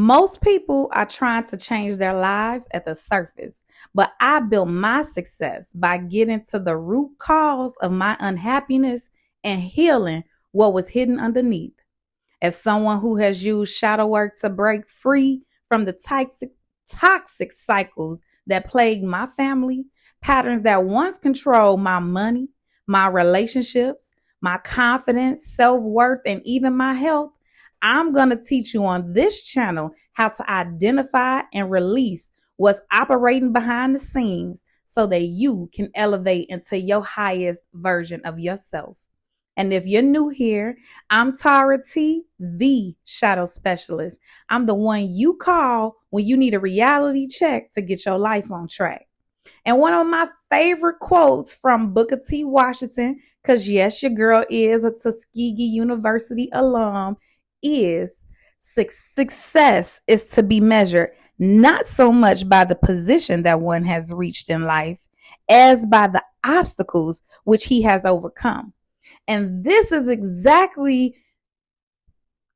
Most people are trying to change their lives at the surface, but I built my success by getting to the root cause of my unhappiness and healing what was hidden underneath. As someone who has used shadow work to break free from the toxic cycles that plagued my family, patterns that once controlled my money, my relationships, my confidence, self worth, and even my health, I'm going to teach you on this channel how to identify and release what's operating behind the scenes so that you can elevate into your highest version of yourself. And if you're new here, I'm Tara T, the shadow specialist. I'm the one you call when you need a reality check to get your life on track. And one of my favorite quotes from Booker T. Washington, because yes, your girl is a Tuskegee University alum, is success is to be measured not so much by the position that one has reached in life as by the obstacles which he has overcome. And this is exactly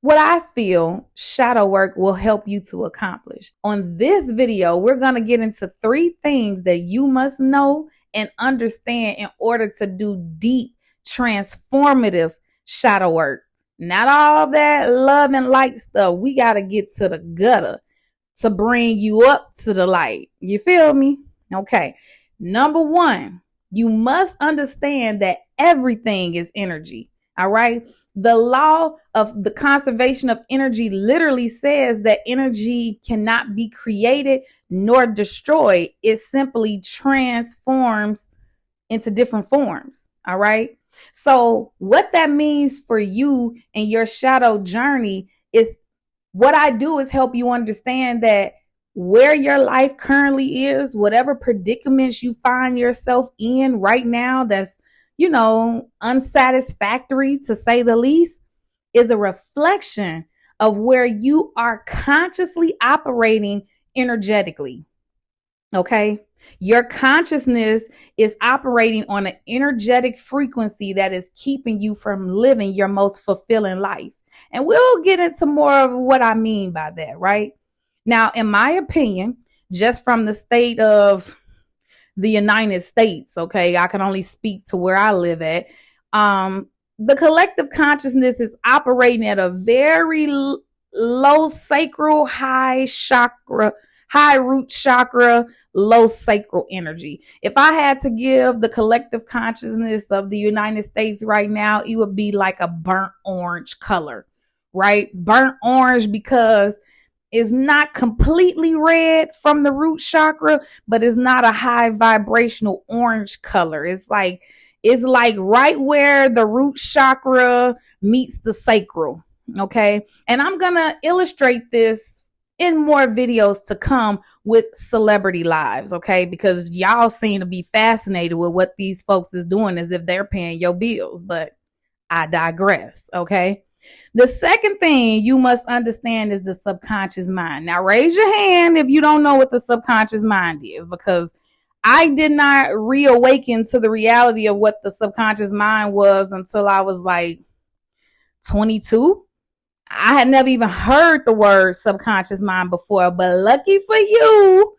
what I feel shadow work will help you to accomplish. On this video, we're going to get into 3 things that you must know and understand in order to do deep, transformative shadow work. Not all that love and light stuff. We got to get to the gutter to bring you up to the light. You feel me? Okay. Number 1, you must understand that everything is energy. All right. The law of the conservation of energy literally says that energy cannot be created nor destroyed. It simply transforms into different forms. All right. So what that means for you and your shadow journey is what I do is help you understand that where your life currently is, whatever predicaments you find yourself in right now, that's, unsatisfactory to say the least, is a reflection of where you are consciously operating energetically. Okay. Your consciousness is operating on an energetic frequency that is keeping you from living your most fulfilling life. And we'll get into more of what I mean by that, right? Now, in my opinion, just from the state of the United States, okay, I can only speak to where I live at. The collective consciousness is operating at a very low sacral, high root chakra, low sacral energy. If I had to give the collective consciousness of the United States right now, it would be like a burnt orange color, right? Burnt orange because it's not completely red from the root chakra, but it's not a high vibrational orange color. It's like right where the root chakra meets the sacral. Okay. And I'm going to illustrate this in more videos to come with celebrity lives. Okay. Because y'all seem to be fascinated with what these folks is doing as if they're paying your bills, but I digress. Okay. The second thing you must understand is the subconscious mind. Now raise your hand if you don't know what the subconscious mind is, because I did not reawaken to the reality of what the subconscious mind was until I was like 22. I had never even heard the word subconscious mind before, but lucky for you,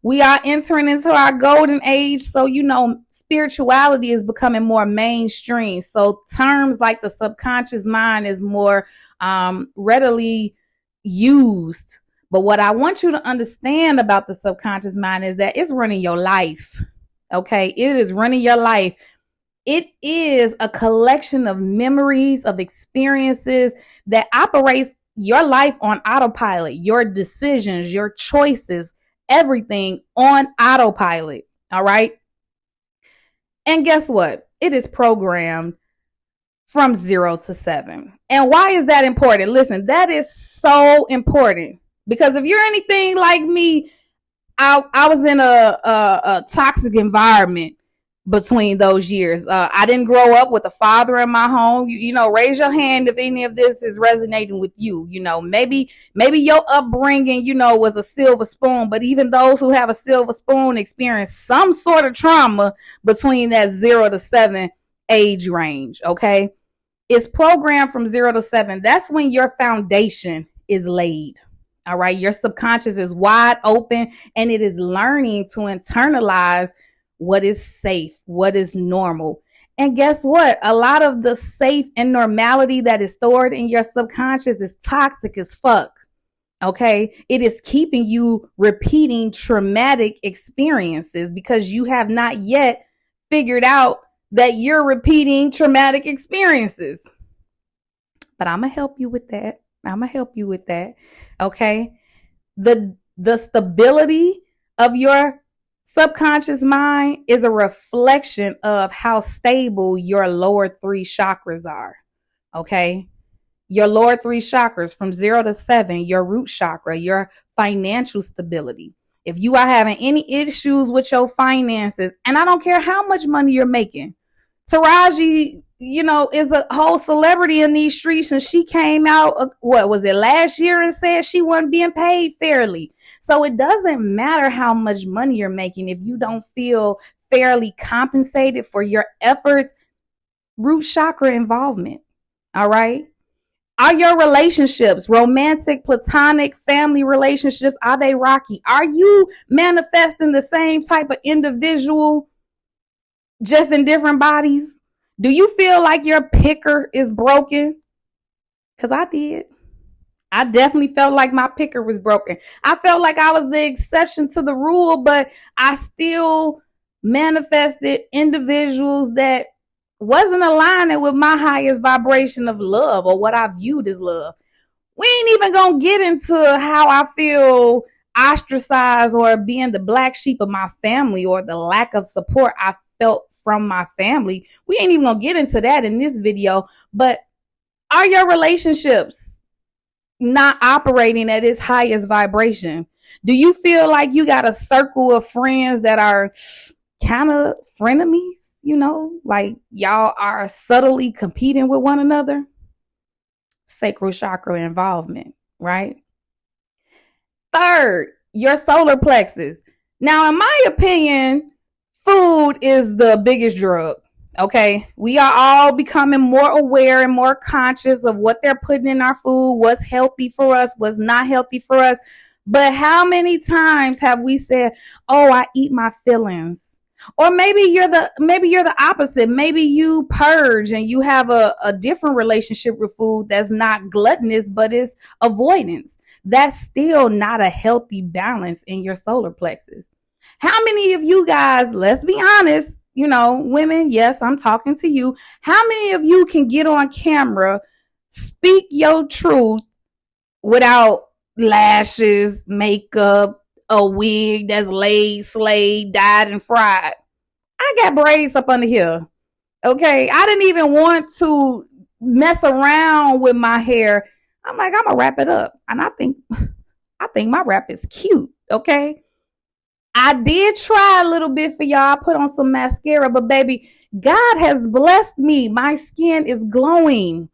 we are entering into our golden age. So, spirituality is becoming more mainstream. So terms like the subconscious mind is more readily used. But what I want you to understand about the subconscious mind is that it's running your life. Okay, it is running your life. It is a collection of memories, of experiences that operates your life on autopilot, your decisions, your choices, everything on autopilot. All right. And guess what? It is programmed from 0 to 7. And why is that important? Listen, that is so important because if you're anything like me, I was in a toxic environment between those years. I didn't grow up with a father in my home. Raise your hand if any of this is resonating with you. Maybe your upbringing, was a silver spoon, but even those who have a silver spoon experience some sort of trauma between that 0 to 7 age range. Okay. It's programmed from 0 to 7. That's when your foundation is laid. All right. Your subconscious is wide open and it is learning to internalize what is safe, what is normal. And guess what? A lot of the safe and normality that is stored in your subconscious is toxic as fuck. Okay. It is keeping you repeating traumatic experiences because you have not yet figured out that you're repeating traumatic experiences. But I'm going to help you with that. Okay. The stability of your subconscious mind is a reflection of how stable your lower three chakras are. Okay. Your lower three chakras from 0 to 7, your root chakra, your financial stability. If you are having any issues with your finances, and I don't care how much money you're making, Taraji, is a whole celebrity in these streets, and she came out, what was it, last year, and said she wasn't being paid fairly. So it doesn't matter how much money you're making if you don't feel fairly compensated for your efforts. Root chakra involvement. All right. Are your relationships, romantic, platonic, family relationships, are they rocky? Are you manifesting the same type of individual, just in different bodies? Do you feel like your picker is broken? Because I did. I definitely felt like my picker was broken. I felt like I was the exception to the rule, but I still manifested individuals that wasn't aligning with my highest vibration of love or what I viewed as love. We ain't even gonna get into how I feel ostracized or being the black sheep of my family or the lack of support I felt from my family. We ain't even gonna get into that in this video. But are your relationships not operating at its highest vibration? Do you feel like you got a circle of friends that are kind of frenemies? Like y'all are subtly competing with one another? Sacral chakra involvement, right? Third, your solar plexus. Now, in my opinion, food is the biggest drug. Okay. We are all becoming more aware and more conscious of what they're putting in our food, what's healthy for us, what's not healthy for us. But how many times have we said, oh, I eat my feelings? Or maybe you're the opposite. Maybe you purge and you have a different relationship with food that's not gluttonous, but it's avoidance. That's still not a healthy balance in your solar plexus. How many of you guys, let's be honest, women, yes, I'm talking to you. How many of you can get on camera, speak your truth without lashes, makeup, a wig that's laid, slayed, dyed, and fried? I got braids up under here. Okay. I didn't even want to mess around with my hair. I'm like, I'm gonna wrap it up. And I think my wrap is cute. Okay. I did try a little bit for y'all. I put on some mascara, but baby, God has blessed me. My skin is glowing.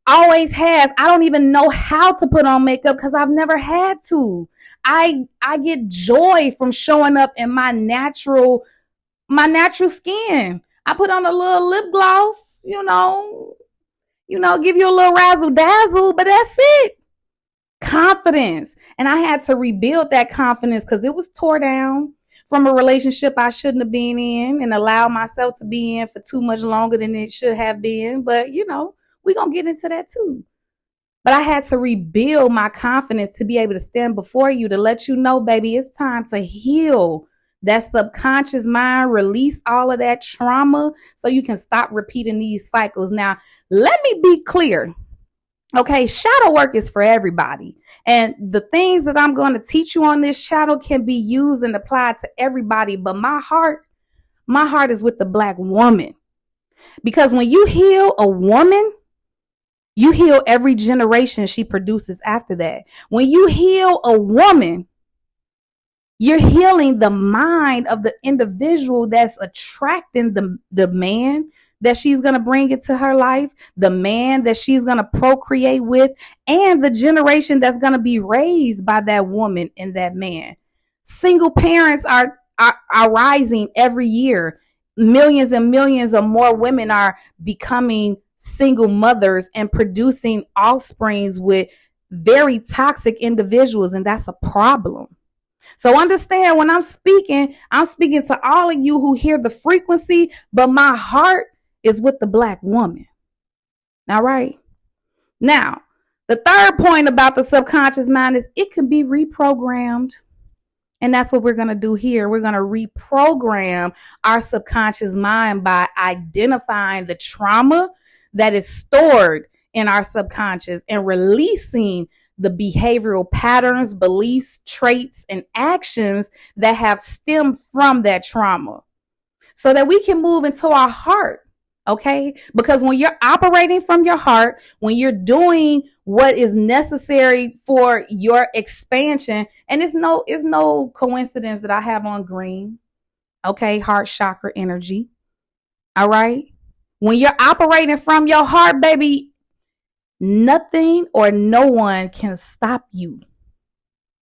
Always has. I don't even know how to put on makeup because I've never had to. I get joy from showing up in my natural skin. I put on a little lip gloss, give you a little razzle dazzle, but that's it. Confidence. And I had to rebuild that confidence because it was tore down from a relationship I shouldn't have been in and allowed myself to be in for too much longer than it should have been. But, we're going to get into that too. But I had to rebuild my confidence to be able to stand before you to let you know, baby, it's time to heal that subconscious mind, release all of that trauma so you can stop repeating these cycles. Now, let me be clear. Okay, shadow work is for everybody. And the things that I'm going to teach you on this channel can be used and applied to everybody. But my heart is with the Black woman. Because when you heal a woman, you heal every generation she produces after that. When you heal a woman, you're healing the mind of the individual that's attracting the man that she's going to bring into her life, the man that she's going to procreate with, and the generation that's going to be raised by that woman and that man. Single parents are rising every year. Millions and millions of more women are becoming single mothers and producing offsprings with very toxic individuals, and that's a problem. So understand, when I'm speaking to all of you who hear the frequency, but my heart is with the Black woman. All right. Now, the third point about the subconscious mind is it can be reprogrammed. And that's what we're going to do here. We're going to reprogram our subconscious mind by identifying the trauma that is stored in our subconscious and releasing the behavioral patterns, beliefs, traits, and actions that have stemmed from that trauma so that we can move into our heart. Okay, because when you're operating from your heart, when you're doing what is necessary for your expansion, and it's no coincidence that I have on green, okay, heart chakra energy. All right. When you're operating from your heart, baby, nothing or no one can stop you.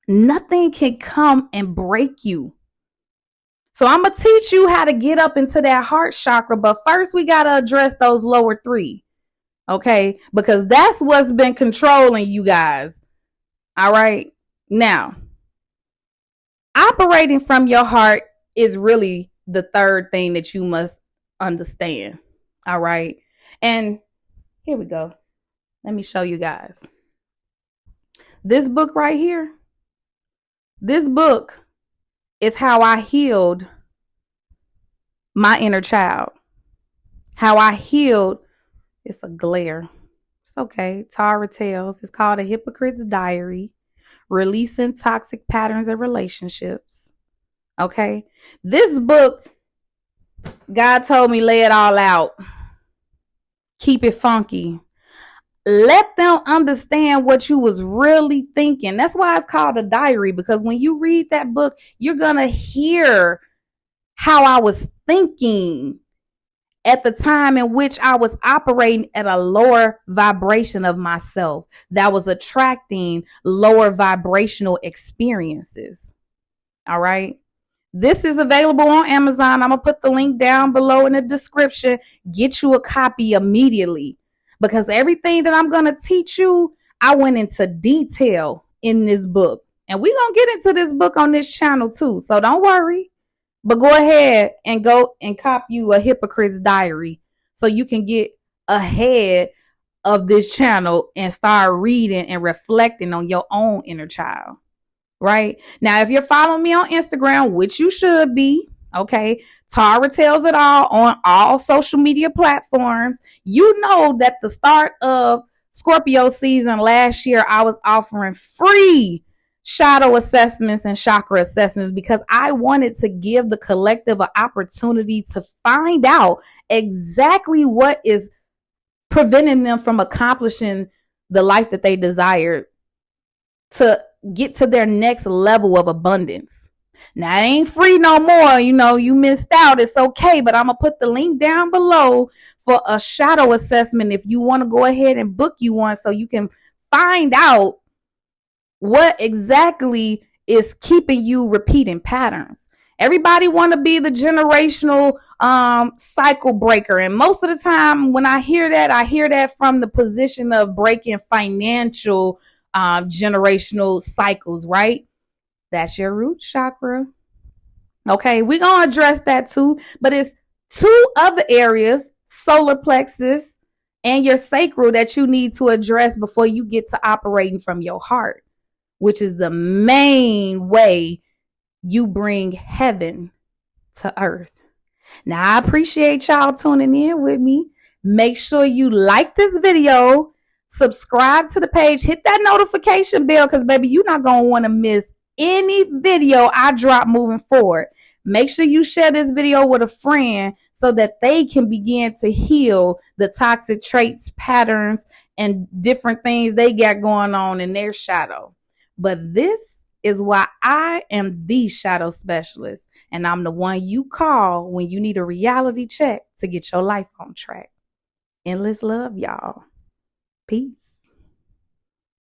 Nothing can come and break you. So I'm going to teach you how to get up into that heart chakra. But first, we got to address those lower three. Okay. Because that's what's been controlling you guys. All right. Now, operating from your heart is really the third thing that you must understand. All right. And here we go. Let me show you guys. This book right here. This book is how I healed my inner child. How I healed. It's a glare. It's okay. Tara tells. It's called A Hypocrite's Diary. Releasing Toxic Patterns of Relationships. Okay. This book, God told me, lay it all out. Keep it funky. Let them understand what you was really thinking. That's why it's called a diary, because when you read that book, you're going to hear how I was thinking at the time in which I was operating at a lower vibration of myself that was attracting lower vibrational experiences. All right. This is available on Amazon. I'm going to put the link down below in the description. Get you a copy immediately. Because everything that I'm going to teach you, I went into detail in this book. And we're going to get into this book on this channel too. So don't worry. But go ahead and go and cop you A Hypocrite's Diary so you can get ahead of this channel and start reading and reflecting on your own inner child. Right? Now, if you're following me on Instagram, which you should be, okay, Tara Tells It All on all social media platforms. You know that the start of Scorpio season last year, I was offering free shadow assessments and chakra assessments because I wanted to give the collective an opportunity to find out exactly what is preventing them from accomplishing the life that they desire to get to their next level of abundance. Now, it ain't free no more. You know, you missed out. It's okay. But I'm going to put the link down below for a shadow assessment if you want to go ahead and book you one so you can find out what exactly is keeping you repeating patterns. Everybody want to be the generational cycle breaker. And most of the time when I hear that from the position of breaking financial generational cycles, right? That's your root chakra. Okay, we're going to address that too. But it's two other areas, solar plexus and your sacral, that you need to address before you get to operating from your heart, which is the main way you bring heaven to earth. Now, I appreciate y'all tuning in with me. Make sure you like this video, subscribe to the page, hit that notification bell, because baby, you're not going to want to miss any video I drop moving forward. Make sure you share this video with a friend so that they can begin to heal the toxic traits, patterns, and different things they got going on in their shadow. But this is why I am the shadow specialist, and I'm the one you call when you need a reality check to get your life on track. Endless love, y'all. Peace.